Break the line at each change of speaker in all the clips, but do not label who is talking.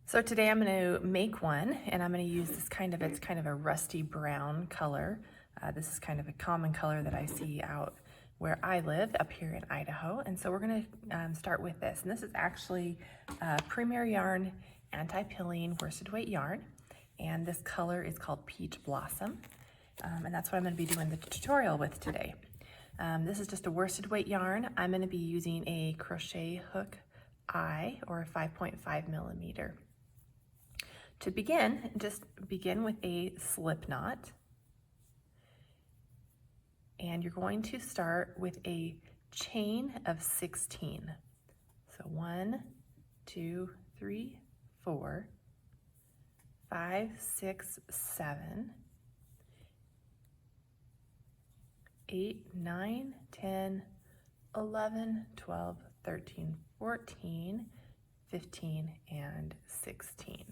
So today I'm going to make one, and I'm going to use this it's kind of a rusty brown color. This is kind of a common color that I see out where I live up here in Idaho. And so we're going to start with this. And this is actually Premier Yarn anti-pilling worsted weight yarn. And this color is called Peach Blossom. And that's what I'm going to be doing the tutorial with today. This is just a worsted weight yarn. I'm going to be using a crochet hook eye, or a 5.5 millimeter. To begin, just begin with a slip knot, and you're going to start with a chain of 16. So 1, 2, 3, 4, 5, 6, 7, 8, 9, 10, 11, 12, 13, 14, 15, and 16.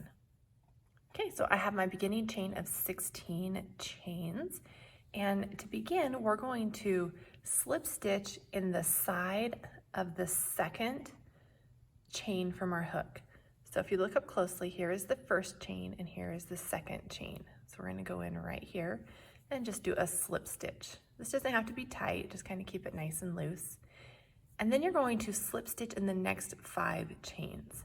Okay, so I have my beginning chain of 16 chains, and to begin, we're going to slip stitch in the side of the second chain from our hook. So if you look up closely, here is the first chain and here is the second chain. So we're going to go in right here and just do a slip stitch. This doesn't have to be tight, just kind of keep it nice and loose. And then you're going to slip stitch in the next 5 chains.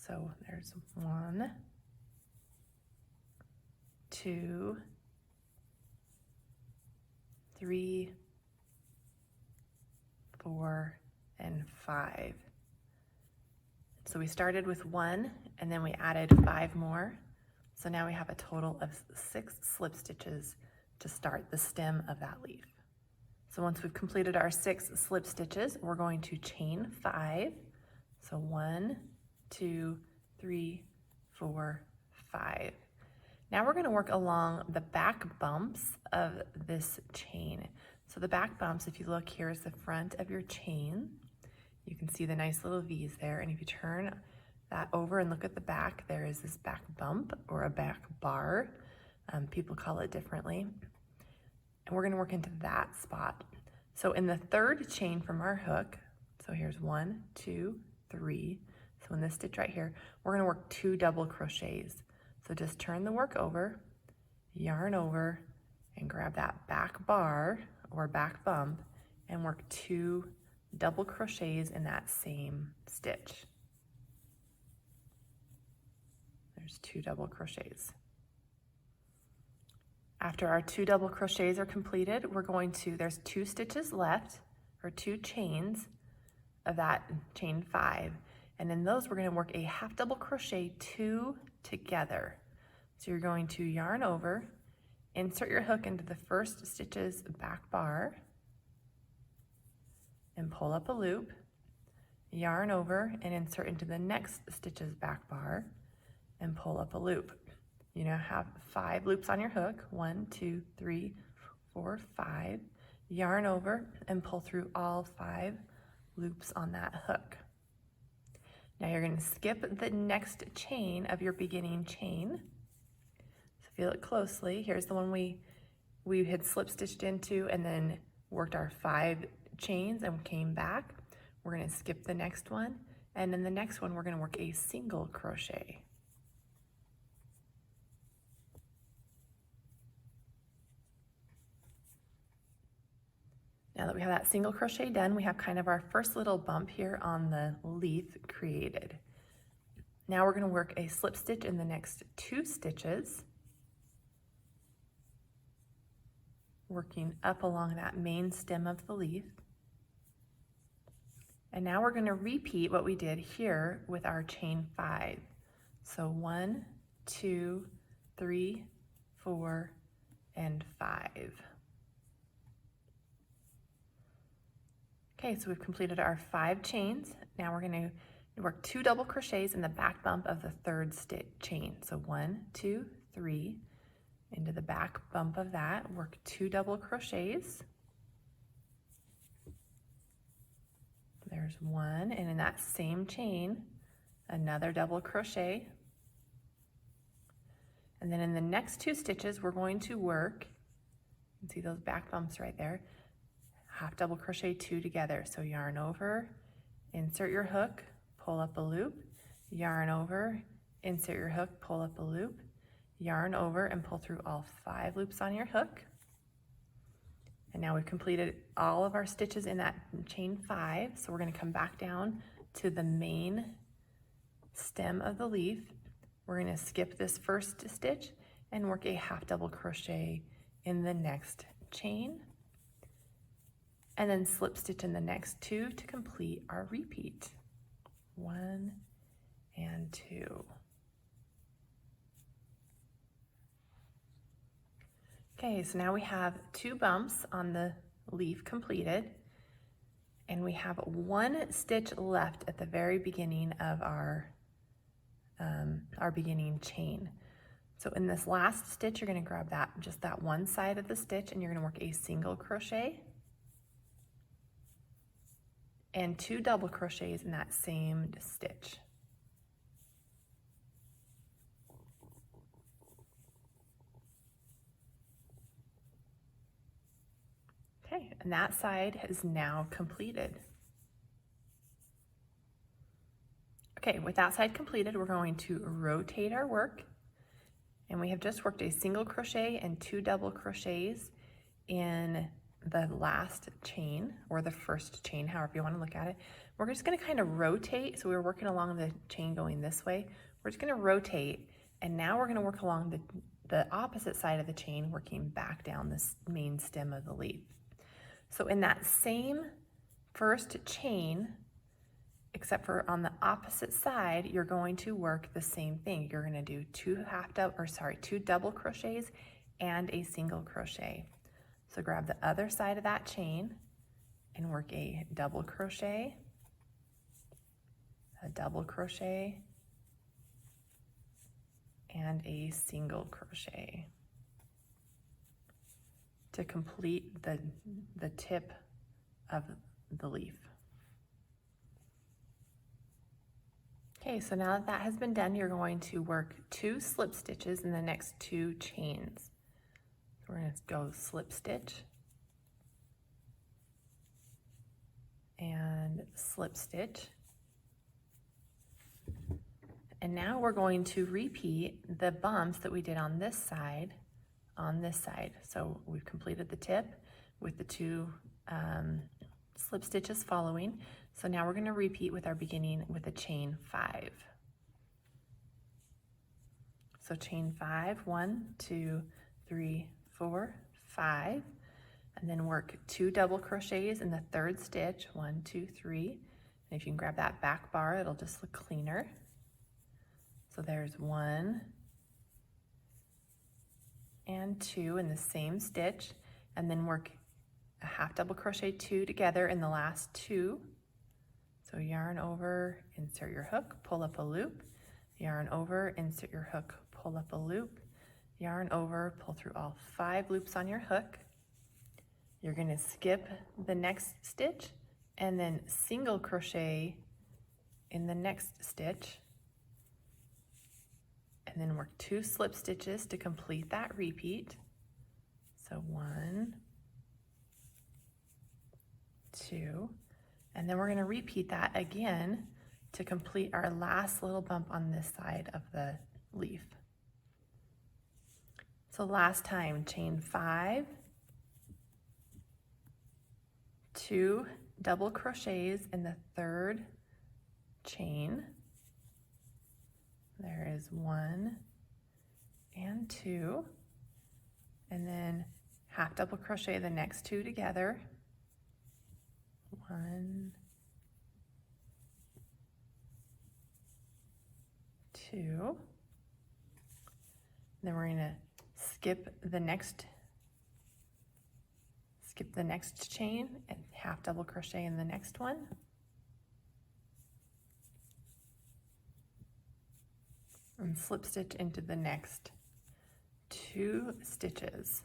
So there's 1, 2, 3, 4, and 5. So we started with 1 and then we added 5 more. So now we have a total of 6 slip stitches to start the stem of that leaf. So once we've completed our 6 slip stitches, we're going to chain 5. So 1, 2, 3, 4, 5. Now we're going to work along the back bumps of this chain. So the back bumps, if you look, here is the front of your chain. You can see the nice little V's there, and if you turn that over and look at the back, there is this back bump or a back bar. People call it differently. And we're going to work into that spot. So in the third chain from our hook, so here's 1, 2, 3. So in this stitch right here, we're going to work 2 double crochets. So just turn the work over, yarn over, and grab that back bar or back bump and work 2 double crochets in that same stitch. There's 2 double crochets. After our 2 double crochets are completed, there's 2 stitches left, or 2 chains of that chain 5. And in those, we're going to work a half double crochet 2 together. So you're going to yarn over, insert your hook into the first stitch's back bar, and pull up a loop, yarn over, and insert into the next stitch's back bar, and pull up a loop. You now have 5 loops on your hook, 1, 2, 3, 4, 5. Yarn over and pull through all 5 loops on that hook. Now you're going to skip the next chain of your beginning chain. So if you look closely, here's the one we had slip stitched into and then worked our 5 chains and came back. We're going to skip the next one, and in the next one we're going to work a single crochet. Now that we have that single crochet done, we have kind of our first little bump here on the leaf created. Now we're going to work a slip stitch in the next 2 stitches, working up along that main stem of the leaf. And now we're going to repeat what we did here with our chain 5. So 1, 2, 3, 4, and 5. Okay, so we've completed our 5 chains. Now we're going to work 2 double crochets in the back bump of the third chain. So 1, 2, 3, into the back bump of that, work 2 double crochets. There's 1, and in that same chain, another double crochet. And then in the next 2 stitches, we're going to work, you can see those back bumps right there, half double crochet 2 together. So yarn over, insert your hook, pull up a loop, yarn over, insert your hook, pull up a loop, yarn over and pull through all 5 loops on your hook. And now we've completed all of our stitches in that chain 5. So we're going to come back down to the main stem of the leaf. We're going to skip this first stitch and work a half double crochet in the next chain, and then slip stitch in the next 2 to complete our repeat. 1 and 2. Okay, so now we have 2 bumps on the leaf completed, and we have 1 stitch left at the very beginning of our beginning chain. So in this last stitch, you're going to grab just that one side of the stitch, and you're going to work a single crochet and 2 double crochets in that same stitch. Okay, and that side is now completed. Okay, with that side completed, we're going to rotate our work, and we have just worked a single crochet and 2 double crochets in the last chain, or the first chain, however you want to look at it. We're just going to kind of rotate. So we were working along the chain going this way. We're just going to rotate, and now we're going to work along the opposite side of the chain, working back down this main stem of the leaf. So in that same first chain, except for on the opposite side, you're going to work the same thing. You're going to do 2 double crochets and a single crochet. So grab the other side of that chain and work a double crochet, a double crochet, and a single crochet to complete the tip of the leaf. Okay, so now that that has been done, you're going to work 2 slip stitches in the next 2 chains. So we're going to go slip stitch and slip stitch. And now we're going to repeat the bumps that we did on this side. So we've completed the tip with the 2 slip stitches following. So now we're going to repeat with our beginning with a chain 5. So chain 5, 1, 2, 3, 4, 5, and then work 2 double crochets in the 3rd stitch, 1, 2, 3. And if you can grab that back bar, it'll just look cleaner. So there's 1 and 2 in the same stitch, and then work a half double crochet 2 together in the last 2. So yarn over, insert your hook, pull up a loop, yarn over, insert your hook, pull up a loop, yarn over, pull through all 5 loops on your hook. You're going to skip the next stitch and then single crochet in the next stitch, and then work 2 slip stitches to complete that repeat. So 1, 2, and then we're going to repeat that again to complete our last little bump on this side of the leaf. So last time, chain 5, 2 double crochets in the 3rd chain. There is 1 and 2, and then half double crochet the next 2 together. 1, 2. Then we're going to skip the next chain and half double crochet in the next one. And slip stitch into the next 2 stitches.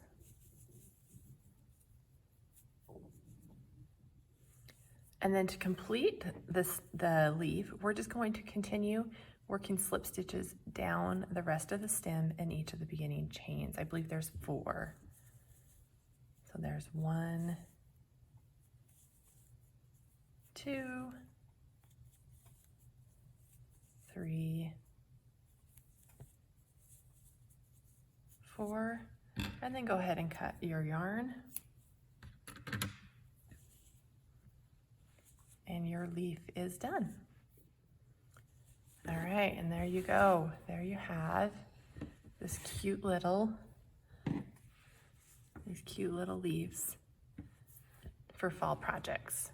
And then to complete the leaf, we're just going to continue working slip stitches down the rest of the stem in each of the beginning chains. I believe there's 4. So there's 1, 2, 4, and then go ahead and cut your yarn. And your leaf is done. All right, and there you go. There you have these cute little leaves for fall projects.